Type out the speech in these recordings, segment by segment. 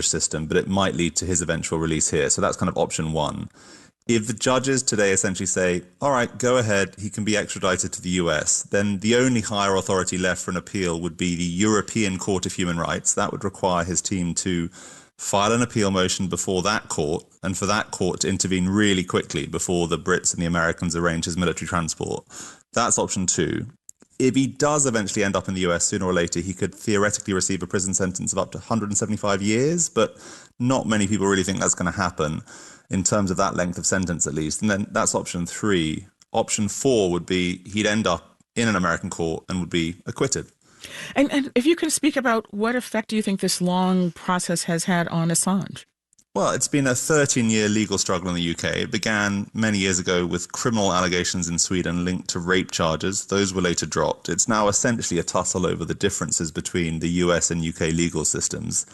system, but it might lead to his eventual release here. So that's kind of option one. If the judges today essentially say, all right, go ahead, he can be extradited to the US, then the only higher authority left for an appeal would be the European Court of Human Rights. That would require his team to file an appeal motion before that court, and for that court to intervene really quickly before the Brits and the Americans arrange his military transport. That's option two. If he does eventually end up in the US sooner or later, he could theoretically receive a prison sentence of up to 175 years, but not many people really think that's going to happen in terms of that length of sentence, at least. And then that's option three. Option four would be he'd end up in an American court and would be acquitted. And if you can speak about what effect do you think this long process has had on Assange? Well, it's been a 13-year legal struggle in the UK. It began many years ago with criminal allegations in Sweden linked to rape charges. Those were later dropped. It's now essentially a tussle over the differences between the US and UK legal systems.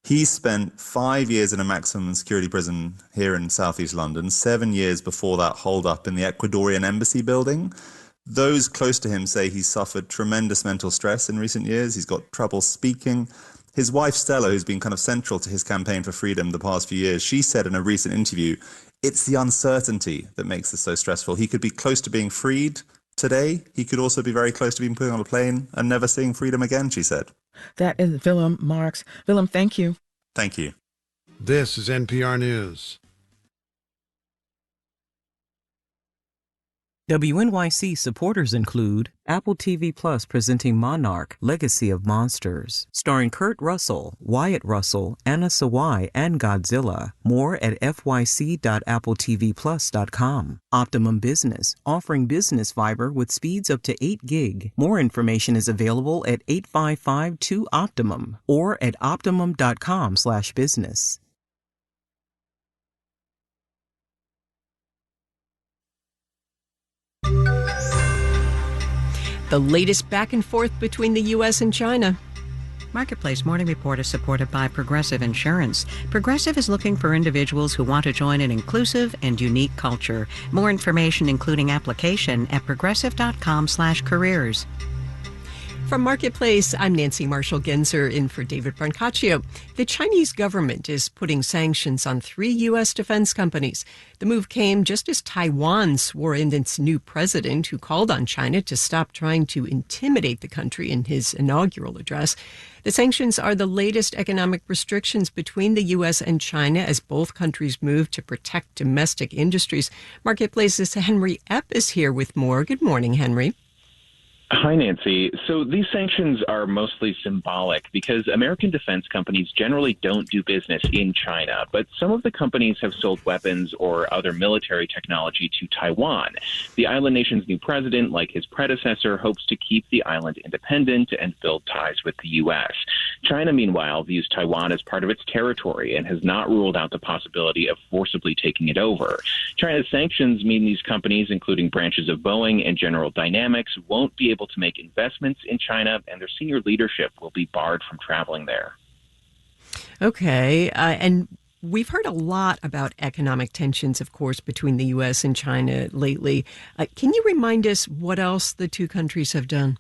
He spent 5 years in a maximum security prison here in southeast London, 7 years before that hold-up in the Ecuadorian embassy building. Those close to him say he's suffered tremendous mental stress in recent years. He's got trouble speaking. His wife, Stella, who's been kind of central to his campaign for freedom the past few years, she said in a recent interview, it's the uncertainty that makes this so stressful. He could be close to being freed today. He could also be very close to being put on a plane and never seeing freedom again, she said. That is Willem Marks. Willem, thank you. Thank you. This is NPR News. WNYC supporters include Apple TV Plus presenting Monarch: Legacy of Monsters, starring Kurt Russell, Wyatt Russell, Anna Sawai, and Godzilla. More at fyc.appletvplus.com. Optimum Business, offering business fiber with speeds up to 8 gig. More information is available at 855-2-OPTIMUM or at optimum.com/business. The latest back and forth between the U.S. and China. Marketplace Morning Report is supported by Progressive Insurance. Progressive is looking for individuals who want to join an inclusive and unique culture. More information, including application, at progressive.com/careers. From Marketplace, I'm Nancy Marshall-Genzer in for David Brancaccio. The Chinese government is putting sanctions on 3 U.S. defense companies. The move came just as Taiwan swore in its new president, who called on China to stop trying to intimidate the country in his inaugural address. The sanctions are the latest economic restrictions between the U.S. and China as both countries move to protect domestic industries. Marketplace's Henry Epp is here with more. Good morning, Henry. Hi, Nancy. So these sanctions are mostly symbolic because American defense companies generally don't do business in China, but some of the companies have sold weapons or other military technology to Taiwan. The island nation's new president, like his predecessor, hopes to keep the island independent and build ties with the U.S. China, meanwhile, views Taiwan as part of its territory and has not ruled out the possibility of forcibly taking it over. China's sanctions mean these companies, including branches of Boeing and General Dynamics, won't be able to make investments in China, and their senior leadership will be barred from traveling there. Okay. And we've heard a lot about economic tensions, of course, between the U.S. and China lately. Can you remind us what else the two countries have done?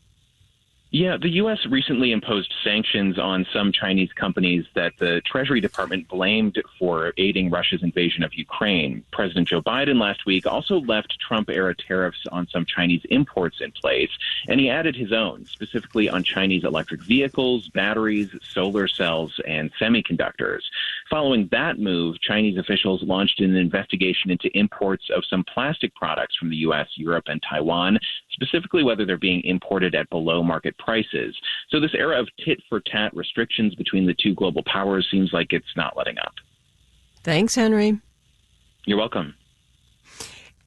Yeah, the U.S. recently imposed sanctions on some Chinese companies that the Treasury Department blamed for aiding Russia's invasion of Ukraine. President Joe Biden last week also left Trump-era tariffs on some Chinese imports in place, and he added his own, specifically on Chinese electric vehicles, batteries, solar cells, and semiconductors. Following that move, Chinese officials launched an investigation into imports of some plastic products from the U.S., Europe, and Taiwan, specifically whether they're being imported at below market prices. So this era of tit-for-tat restrictions between the two global powers seems like it's not letting up. Thanks, Henry. You're welcome.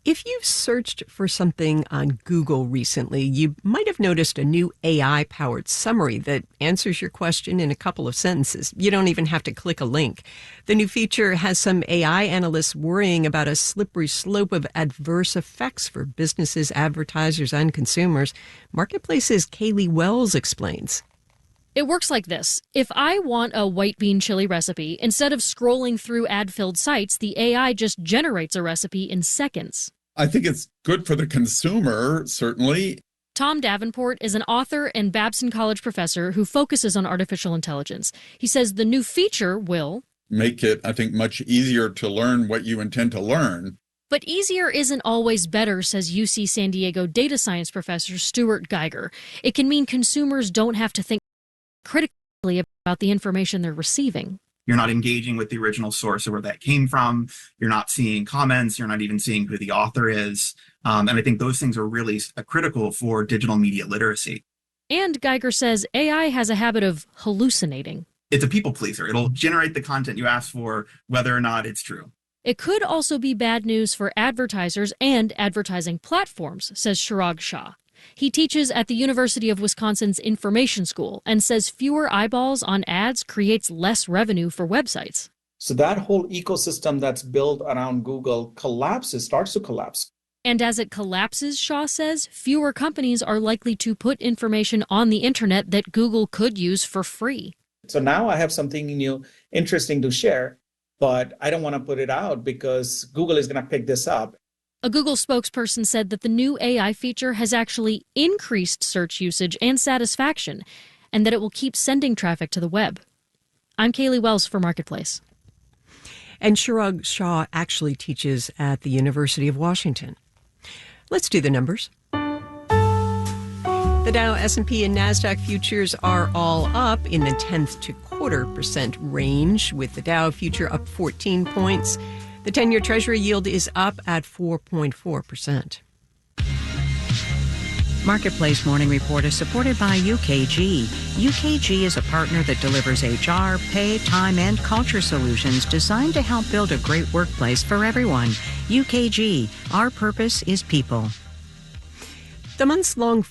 If you've searched for something on Google recently, you might have noticed a new AI-powered summary that answers your question in a couple of sentences. You don't even have to click a link. The new feature has some AI analysts worrying about a slippery slope of adverse effects for businesses, advertisers, and consumers. Marketplace's Kaylee Wells explains. It works like this. If I want a white bean chili recipe, instead of scrolling through ad-filled sites, the AI just generates a recipe in seconds. I think it's good for the consumer, certainly. Tom Davenport is an author and Babson College professor who focuses on artificial intelligence. He says the new feature will make it, I think, much easier to learn what you intend to learn. But easier isn't always better, says UC San Diego data science professor Stuart Geiger. It can mean consumers don't have to think critically about the information they're receiving. You're not engaging with the original source of where that came from. You're not seeing comments. You're not even seeing who the author is. And I think those things are really critical for digital media literacy. And Geiger says AI has a habit of hallucinating. It's a people pleaser. It'll generate the content you ask for, whether or not it's true. It could also be bad news for advertisers and advertising platforms, says Chirag Shah. He teaches at the University of Wisconsin's Information School and says fewer eyeballs on ads creates less revenue for websites. So that whole ecosystem that's built around Google starts to collapse. And as it collapses, Shah says, fewer companies are likely to put information on the internet that Google could use for free. So now I have something new, interesting to share, but I don't want to put it out because Google is going to pick this up. A Google spokesperson said that the new AI feature has actually increased search usage and satisfaction, and that it will keep sending traffic to the web. I'm Kaylee Wells for Marketplace. And Chirag Shah actually teaches at the University of Washington. Let's do the numbers. The Dow, S&P, and NASDAQ futures are all up in the 0.125% range, with the Dow future up 14 points. The 10-year Treasury yield is up at 4.4%. Marketplace Morning Report is supported by UKG. UKG is a partner that delivers HR, pay, time, and culture solutions designed to help build a great workplace for everyone. UKG, our purpose is people. The months-long